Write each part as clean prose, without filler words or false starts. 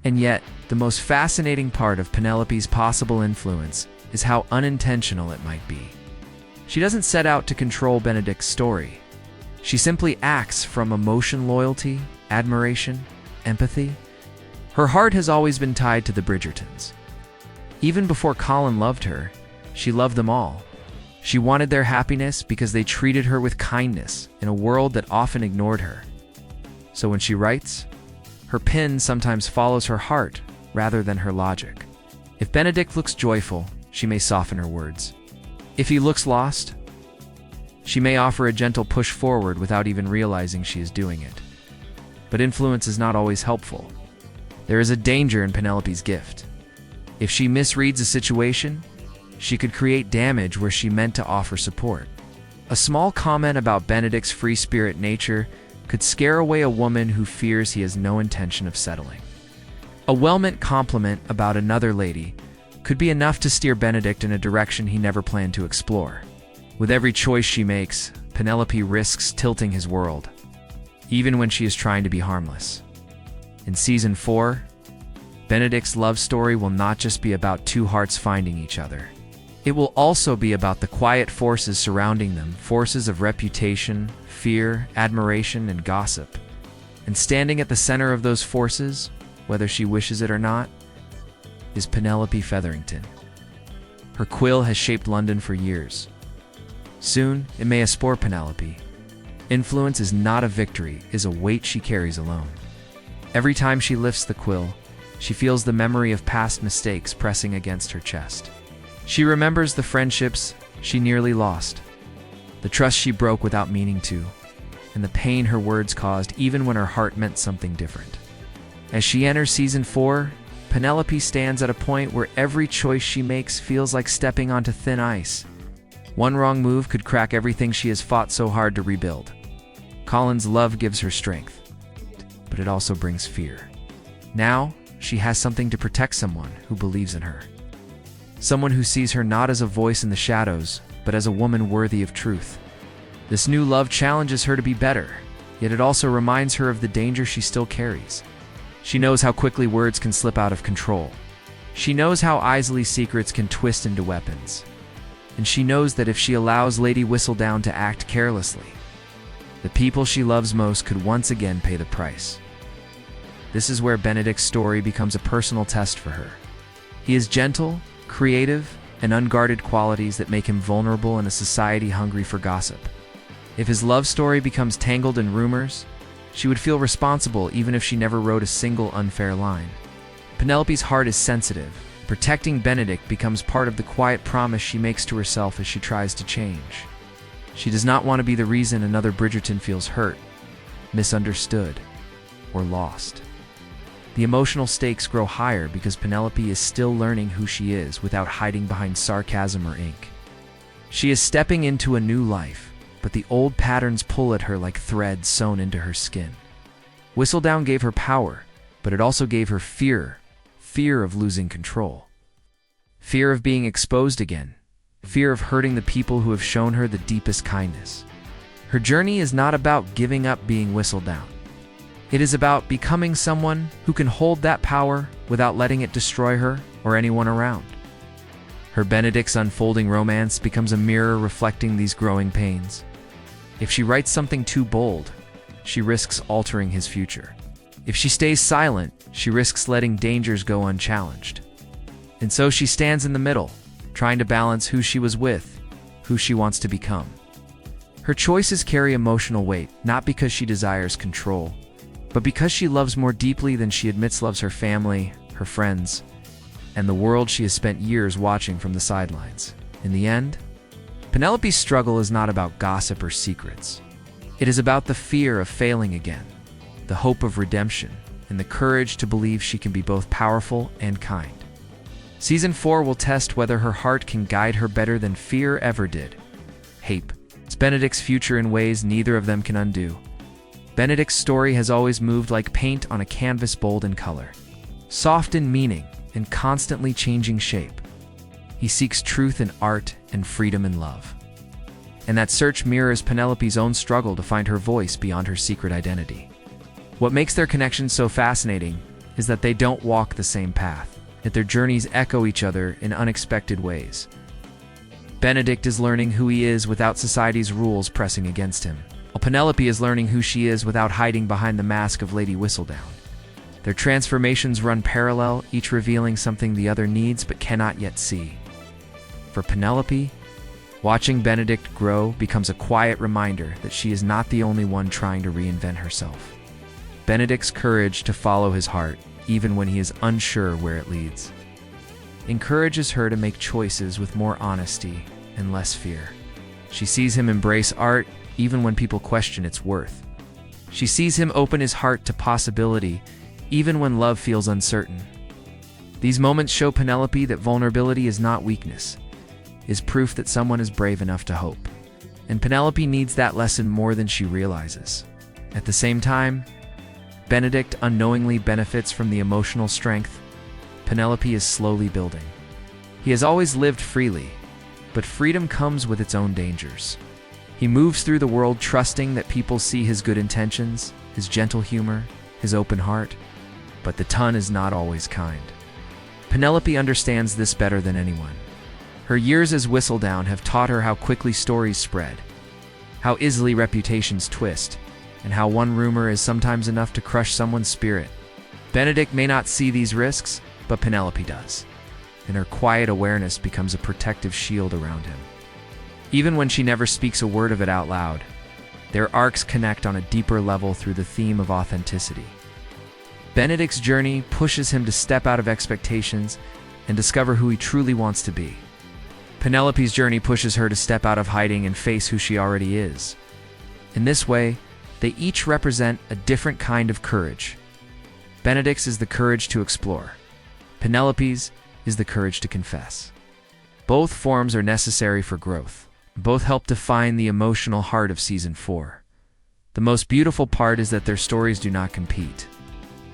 And yet, the most fascinating part of Penelope's possible influence is how unintentional it might be. She doesn't set out to control Benedict's story. She simply acts from emotion, loyalty, admiration, empathy. Her heart has always been tied to the Bridgertons. Even before Colin loved her, she loved them all. She wanted their happiness because they treated her with kindness in a world that often ignored her. So when she writes, her pen sometimes follows her heart rather than her logic. If Benedict looks joyful, she may soften her words. If he looks lost, she may offer a gentle push forward without even realizing she is doing it. But influence is not always helpful. There is a danger in Penelope's gift. If she misreads a situation, she could create damage where she meant to offer support. A small comment about Benedict's free-spirit nature could scare away a woman who fears he has no intention of settling. A well-meant compliment about another lady could be enough to steer Benedict in a direction he never planned to explore. With every choice she makes, Penelope risks tilting his world, even when she is trying to be harmless. In Season 4, Benedict's love story will not just be about two hearts finding each other. It will also be about the quiet forces surrounding them, forces of reputation, fear, admiration, and gossip. And standing at the center of those forces, whether she wishes it or not, is Penelope Featherington. Her quill has shaped London for years. Soon, it may explore Penelope. Influence is not a victory, it is a weight she carries alone. Every time she lifts the quill, she feels the memory of past mistakes pressing against her chest. She remembers the friendships she nearly lost, the trust she broke without meaning to, and the pain her words caused even when her heart meant something different. As she enters Season 4, Penelope stands at a point where every choice she makes feels like stepping onto thin ice. One wrong move could crack everything she has fought so hard to rebuild. Colin's love gives her strength, but it also brings fear. Now, she has something to protect, someone who believes in her. Someone who sees her not as a voice in the shadows, but as a woman worthy of truth. This new love challenges her to be better, yet it also reminds her of the danger she still carries. She knows how quickly words can slip out of control. She knows how easily secrets can twist into weapons. And she knows that if she allows Lady Whistledown to act carelessly, the people she loves most could once again pay the price. This is where Benedict's story becomes a personal test for her. He is gentle, creative, and unguarded qualities that make him vulnerable in a society hungry for gossip. If his love story becomes tangled in rumors, she would feel responsible even if she never wrote a single unfair line. Penelope's heart is sensitive. Protecting Benedict becomes part of the quiet promise she makes to herself as she tries to change. She does not want to be the reason another Bridgerton feels hurt, misunderstood, or lost. The emotional stakes grow higher because Penelope is still learning who she is without hiding behind sarcasm or ink. She is stepping into a new life, but the old patterns pull at her like threads sewn into her skin. Whistledown gave her power, but it also gave her fear of losing control. Fear of being exposed again. Fear of hurting the people who have shown her the deepest kindness. Her journey is not about giving up being Whistledown. It is about becoming someone who can hold that power without letting it destroy her or anyone around. Her Benedict's unfolding romance becomes a mirror reflecting these growing pains. If she writes something too bold, she risks altering his future. If she stays silent, she risks letting dangers go unchallenged. And so she stands in the middle, trying to balance who she was with, who she wants to become. Her choices carry emotional weight, not because she desires control, but because she loves more deeply than she admits loves her family, her friends, and the world she has spent years watching from the sidelines. In the end, Penelope's struggle is not about gossip or secrets. It is about the fear of failing again, the hope of redemption, and the courage to believe she can be both powerful and kind. Season 4 will test whether her heart can guide her better than fear ever did. Hape. It's Benedict's future in ways neither of them can undo. Benedict's story has always moved like paint on a canvas, bold in color, soft in meaning, and constantly changing shape. He seeks truth in art and freedom in love. And that search mirrors Penelope's own struggle to find her voice beyond her secret identity. What makes their connection so fascinating is that they don't walk the same path, yet their journeys echo each other in unexpected ways. Benedict is learning who he is without society's rules pressing against him, while Penelope is learning who she is without hiding behind the mask of Lady Whistledown. Their transformations run parallel, each revealing something the other needs but cannot yet see. For Penelope, watching Benedict grow becomes a quiet reminder that she is not the only one trying to reinvent herself. Benedict's courage to follow his heart, even when he is unsure where it leads, encourages her to make choices with more honesty and less fear. She sees him embrace art even when people question its worth. She sees him open his heart to possibility even when love feels uncertain. These moments show Penelope that vulnerability is not weakness, is proof that someone is brave enough to hope. And Penelope needs that lesson more than she realizes. At the same time, Benedict unknowingly benefits from the emotional strength Penelope is slowly building. He has always lived freely, but freedom comes with its own dangers. He moves through the world trusting that people see his good intentions, his gentle humor, his open heart, but the tongue is not always kind. Penelope understands this better than anyone. Her years as Whistledown have taught her how quickly stories spread, how easily reputations twist, and how one rumor is sometimes enough to crush someone's spirit. Benedict may not see these risks, but Penelope does, and her quiet awareness becomes a protective shield around him. Even when she never speaks a word of it out loud, their arcs connect on a deeper level through the theme of authenticity. Benedict's journey pushes him to step out of expectations and discover who he truly wants to be. Penelope's journey pushes her to step out of hiding and face who she already is. In this way, they each represent a different kind of courage. Benedict's is the courage to explore. Penelope's is the courage to confess. Both forms are necessary for growth. Both help define the emotional heart of Season 4. The most beautiful part is that their stories do not compete.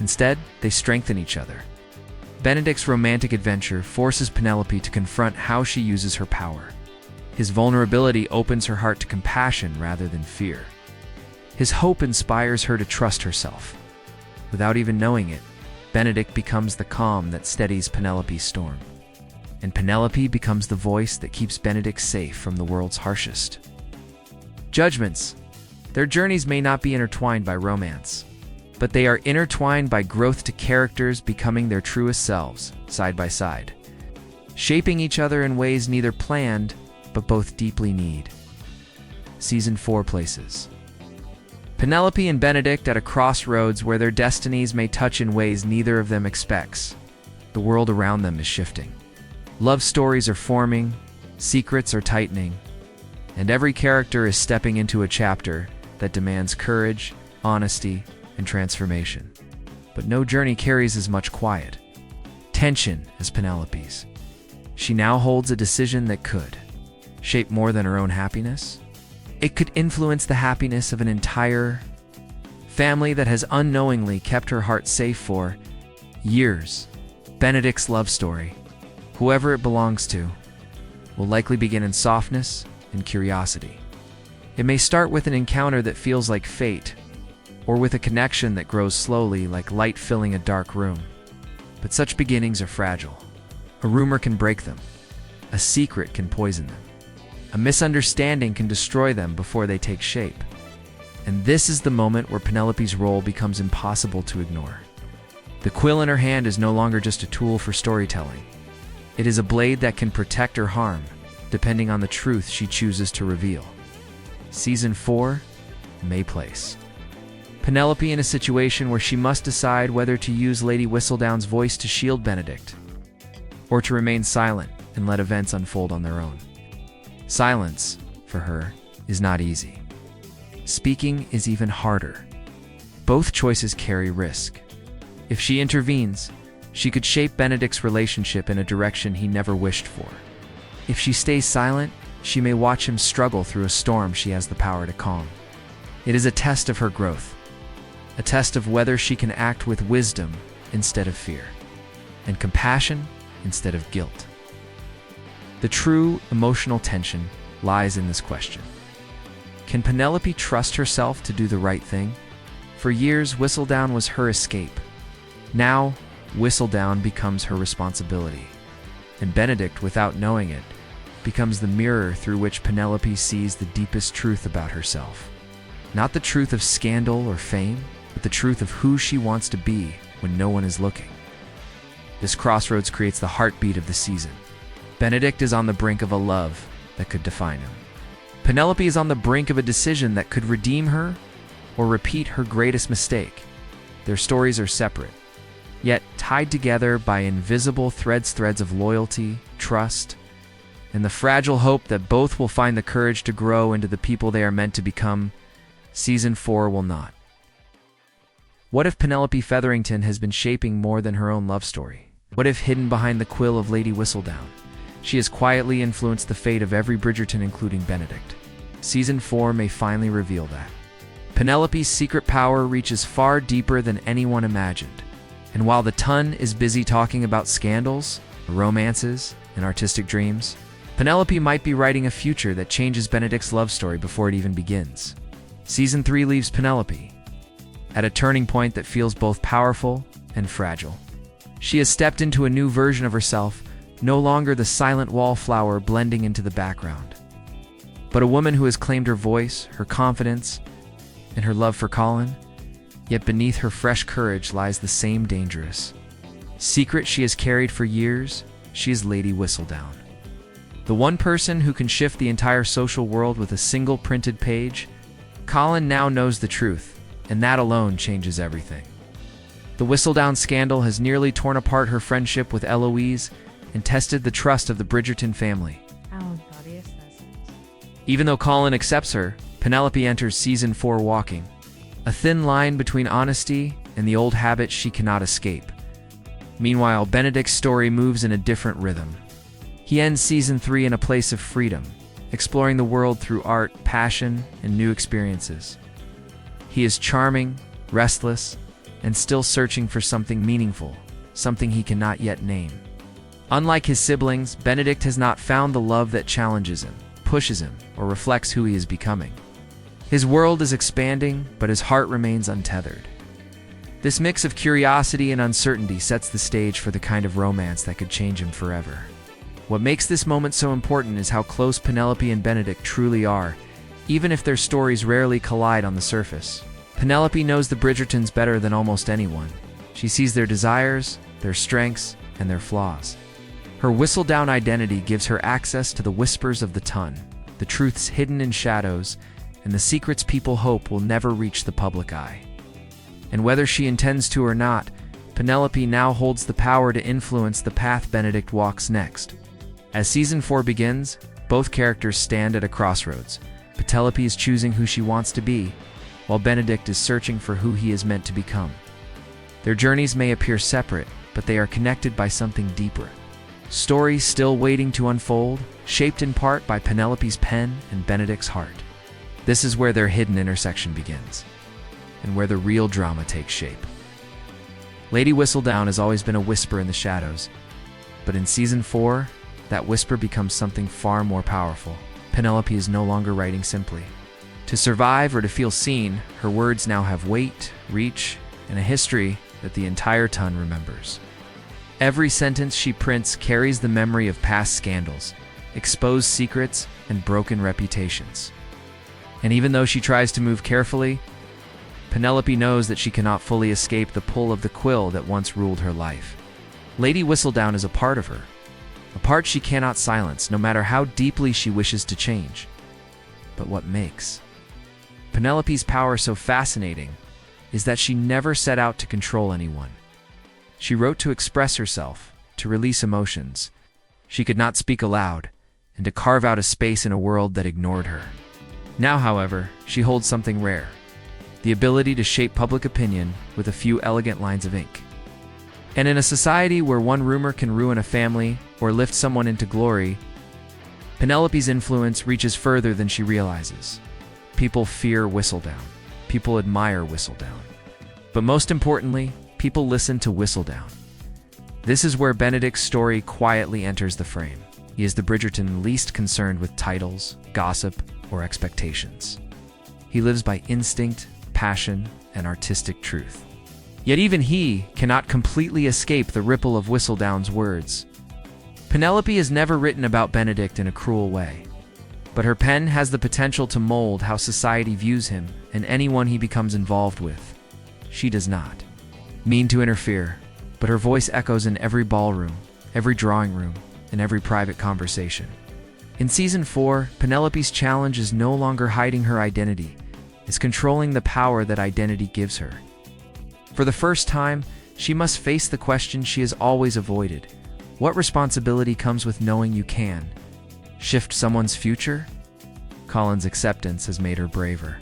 Instead, they strengthen each other. Benedict's romantic adventure forces Penelope to confront how she uses her power. His vulnerability opens her heart to compassion rather than fear. His hope inspires her to trust herself. Without even knowing it, Benedict becomes the calm that steadies Penelope's storm. And Penelope becomes the voice that keeps Benedict safe from the world's harshest judgments. Their journeys may not be intertwined by romance, but they are intertwined by growth to characters becoming their truest selves, side by side, shaping each other in ways neither planned, but both deeply need. Season 4 places Penelope and Benedict at a crossroads where their destinies may touch in ways neither of them expects. The world around them is shifting. Love stories are forming, secrets are tightening, and every character is stepping into a chapter that demands courage, honesty, and transformation. But no journey carries as much quiet tension as Penelope's. She now holds a decision that could shape more than her own happiness. It could influence the happiness of an entire family that has unknowingly kept her heart safe for years. Benedict's love story, whoever it belongs to, will likely begin in softness and curiosity. It may start with an encounter that feels like fate, or with a connection that grows slowly like light filling a dark room. But such beginnings are fragile. A rumor can break them. A secret can poison them. A misunderstanding can destroy them before they take shape. And this is the moment where Penelope's role becomes impossible to ignore. The quill in her hand is no longer just a tool for storytelling. It is a blade that can protect or harm, depending on the truth she chooses to reveal. Season 4, May Place. Penelope in a situation where she must decide whether to use Lady Whistledown's voice to shield Benedict, or to remain silent and let events unfold on their own. Silence, for her, is not easy. Speaking is even harder. Both choices carry risk. If she intervenes, she could shape Benedict's relationship in a direction he never wished for. If she stays silent, she may watch him struggle through a storm she has the power to calm. It is a test of her growth, a test of whether she can act with wisdom instead of fear, and compassion instead of guilt. The true emotional tension lies in this question. Can Penelope trust herself to do the right thing? For years, Whistledown was her escape. Now, Whistledown becomes her responsibility, and Benedict, without knowing it, becomes the mirror through which Penelope sees the deepest truth about herself. Not the truth of scandal or fame, but the truth of who she wants to be when no one is looking. This crossroads creates the heartbeat of the season. Benedict is on the brink of a love that could define him. Penelope is on the brink of a decision that could redeem her or repeat her greatest mistake. Their stories are separate, yet tied together by invisible threads of loyalty, trust, and the fragile hope that both will find the courage to grow into the people they are meant to become. Season 4 will not. What if Penelope Featherington has been shaping more than her own love story? What if, hidden behind the quill of Lady Whistledown, she has quietly influenced the fate of every Bridgerton, including Benedict? Season 4 may finally reveal that. Penelope's secret power reaches far deeper than anyone imagined. And while the Ton is busy talking about scandals, romances, and artistic dreams, Penelope might be writing a future that changes Benedict's love story before it even begins. Season 3 leaves Penelope at a turning point that feels both powerful and fragile. She has stepped into a new version of herself, no longer the silent wallflower blending into the background, but a woman who has claimed her voice, her confidence, and her love for Colin. Yet beneath her fresh courage lies the same dangerous secret she has carried for years. She is Lady Whistledown, the one person who can shift the entire social world with a single printed page. Colin now knows the truth, and that alone changes everything. The Whistledown scandal has nearly torn apart her friendship with Eloise and tested the trust of the Bridgerton family. Even though Colin accepts her, Penelope enters Season 4 walking a thin line between honesty and the old habits she cannot escape. Meanwhile, Benedict's story moves in a different rhythm. He ends Season 3 in a place of freedom, exploring the world through art, passion, and new experiences. He is charming, restless, and still searching for something meaningful, something he cannot yet name. Unlike his siblings, Benedict has not found the love that challenges him, pushes him, or reflects who he is becoming. His world is expanding, but his heart remains untethered. This mix of curiosity and uncertainty sets the stage for the kind of romance that could change him forever. What makes this moment so important is how close Penelope and Benedict truly are, even if their stories rarely collide on the surface. Penelope knows the Bridgertons better than almost anyone. She sees their desires, their strengths, and their flaws. Her Whistledown identity gives her access to the whispers of the Ton, the truths hidden in shadows, and the secrets people hope will never reach the public eye. And whether she intends to or not, Penelope now holds the power to influence the path Benedict walks next. As Season 4 begins, both characters stand at a crossroads. Penelope is choosing who she wants to be, while Benedict is searching for who he is meant to become. Their journeys may appear separate, but they are connected by something deeper. Stories still waiting to unfold, shaped in part by Penelope's pen and Benedict's heart. This is where their hidden intersection begins, and where the real drama takes shape. Lady Whistledown has always been a whisper in the shadows, but in Season 4, that whisper becomes something far more powerful. Penelope is no longer writing simply to survive or to feel seen. Her words now have weight, reach, and a history that the entire Ton remembers. Every sentence she prints carries the memory of past scandals, exposed secrets, and broken reputations. And even though she tries to move carefully, Penelope knows that she cannot fully escape the pull of the quill that once ruled her life. Lady Whistledown is a part of her, a part she cannot silence, no matter how deeply she wishes to change. But what makes Penelope's power so fascinating is that she never set out to control anyone. She wrote to express herself, to release emotions she could not speak aloud, and to carve out a space in a world that ignored her. Now, however, she holds something rare: the ability to shape public opinion with a few elegant lines of ink. And in a society where one rumor can ruin a family or lift someone into glory, Penelope's influence reaches further than she realizes. People fear Whistledown. People admire Whistledown. But most importantly, people listen to Whistledown. This is where Benedict's story quietly enters the frame. He is the Bridgerton least concerned with titles, gossip, or expectations. He lives by instinct, passion, and artistic truth. Yet even he cannot completely escape the ripple of Whistledown's words. Penelope is never written about Benedict in a cruel way, but her pen has the potential to mold how society views him and anyone he becomes involved with. She does not mean to interfere, but her voice echoes in every ballroom, every drawing room, and every private conversation. In Season 4, Penelope's challenge is no longer hiding her identity, it's controlling the power that identity gives her. For the first time, she must face the question she has always avoided. What responsibility comes with knowing you can shift someone's future? Colin's acceptance has made her braver.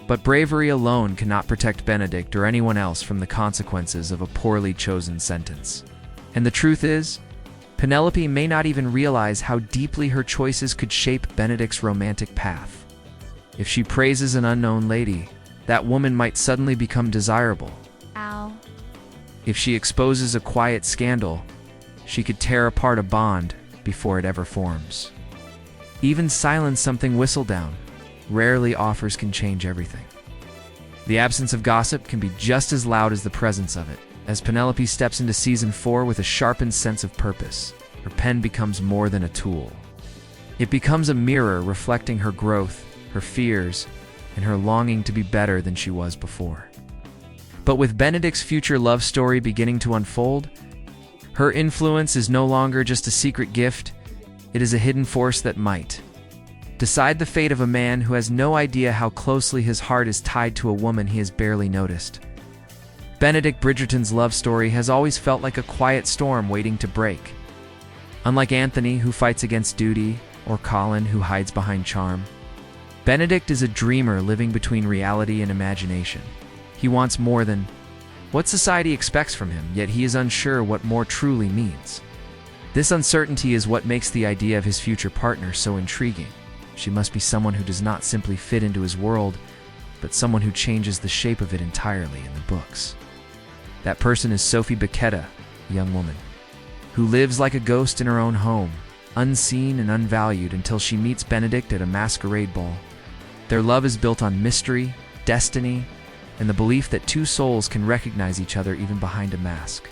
But bravery alone cannot protect Benedict or anyone else from the consequences of a poorly chosen sentence. And the truth is, Penelope may not even realize how deeply her choices could shape Benedict's romantic path. If she praises an unknown lady, that woman might suddenly become desirable. Ow. If she exposes a quiet scandal, she could tear apart a bond before it ever forms. Even silence something Whistledown rarely offers can change everything. The absence of gossip can be just as loud as the presence of it. As Penelope steps into Season 4 with a sharpened sense of purpose, her pen becomes more than a tool. It becomes a mirror reflecting her growth, her fears, and her longing to be better than she was before. But with Benedict's future love story beginning to unfold, her influence is no longer just a secret gift, it is a hidden force that might decide the fate of a man who has no idea how closely his heart is tied to a woman he has barely noticed. Benedict Bridgerton's love story has always felt like a quiet storm waiting to break. Unlike Anthony, who fights against duty, or Colin, who hides behind charm, Benedict is a dreamer living between reality and imagination. He wants more than what society expects from him, yet he is unsure what more truly means. This uncertainty is what makes the idea of his future partner so intriguing. She must be someone who does not simply fit into his world, but someone who changes the shape of it entirely in the books. That person is Sophie Becchetta, a young woman, who lives like a ghost in her own home, unseen and unvalued until she meets Benedict at a masquerade ball. Their love is built on mystery, destiny, and the belief that two souls can recognize each other even behind a mask.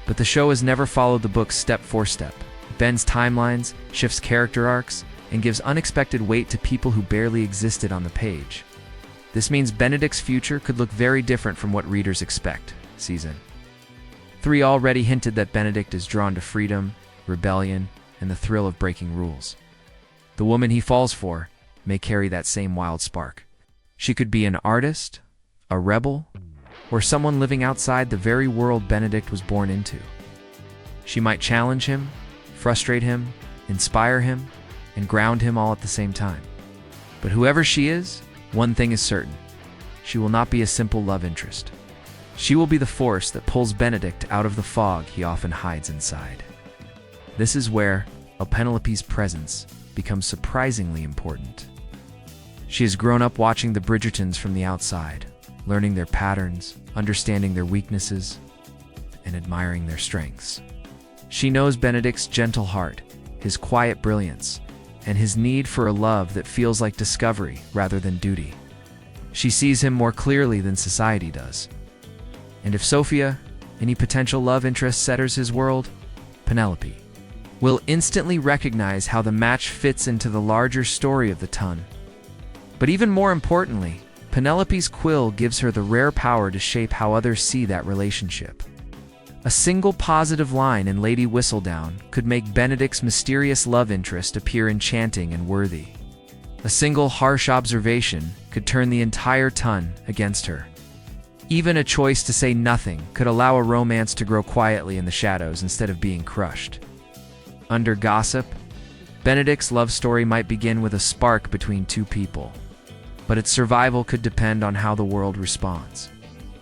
But the show has never followed the books step for step. It bends timelines, shifts character arcs, and gives unexpected weight to people who barely existed on the page. This means Benedict's future could look very different from what readers expect. Season 3 already hinted that Benedict is drawn to freedom, rebellion, and the thrill of breaking rules. The woman he falls for may carry that same wild spark. She could be an artist, a rebel, or someone living outside the very world Benedict was born into. She might challenge him, frustrate him, inspire him, and ground him all at the same time. But whoever she is, one thing is certain. She will not be a simple love interest. She will be the force that pulls Benedict out of the fog he often hides inside. This is where Penelope's presence becomes surprisingly important. She has grown up watching the Bridgertons from the outside, learning their patterns, understanding their weaknesses, and admiring their strengths. She knows Benedict's gentle heart, his quiet brilliance, and his need for a love that feels like discovery rather than duty. She sees him more clearly than society does. And if Sophia, any potential love interest, enters his world, Penelope will instantly recognize how the match fits into the larger story of the ton. But even more importantly, Penelope's quill gives her the rare power to shape how others see that relationship. A single positive line in Lady Whistledown could make Benedict's mysterious love interest appear enchanting and worthy. A single harsh observation could turn the entire ton against her. Even a choice to say nothing could allow a romance to grow quietly in the shadows instead of being crushed. Under gossip, Benedict's love story might begin with a spark between two people, but its survival could depend on how the world responds.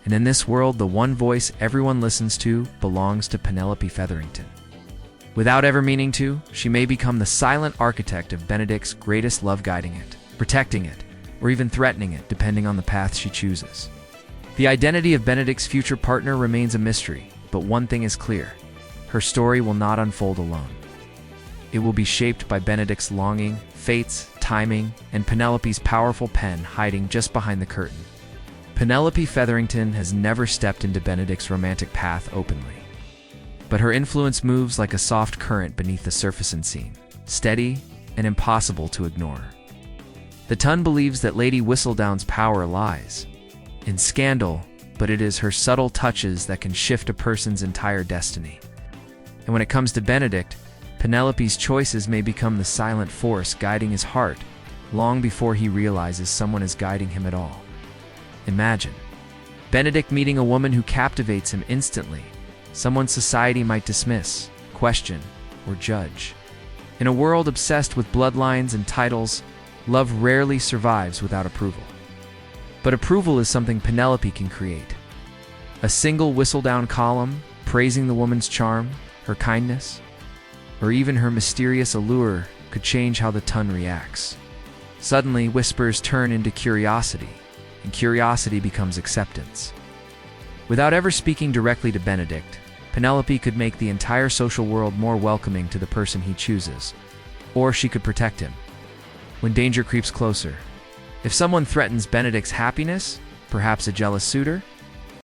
And in this world, the one voice everyone listens to belongs to Penelope Featherington. Without ever meaning to, she may become the silent architect of Benedict's greatest love, guiding it, protecting it, or even threatening it, depending on the path she chooses. The identity of Benedict's future partner remains a mystery, but one thing is clear: her story will not unfold alone. It will be shaped by Benedict's longing, fate's timing, and Penelope's powerful pen hiding just behind the curtain. Penelope Featherington has never stepped into Benedict's romantic path openly. But her influence moves like a soft current beneath the surface unseen, steady and impossible to ignore. The Ton believes that Lady Whistledown's power lies in scandal, but it is her subtle touches that can shift a person's entire destiny. And when it comes to Benedict, Penelope's choices may become the silent force guiding his heart long before he realizes someone is guiding him at all. Imagine Benedict meeting a woman who captivates him instantly, someone society might dismiss, question, or judge. In a world obsessed with bloodlines and titles, love rarely survives without approval. But approval is something Penelope can create. A single Whistledown column praising the woman's charm, her kindness, or even her mysterious allure could change how the Ton reacts. Suddenly, whispers turn into curiosity, and curiosity becomes acceptance. Without ever speaking directly to Benedict, Penelope could make the entire social world more welcoming to the person he chooses, or she could protect him when danger creeps closer. If someone threatens Benedict's happiness, perhaps a jealous suitor,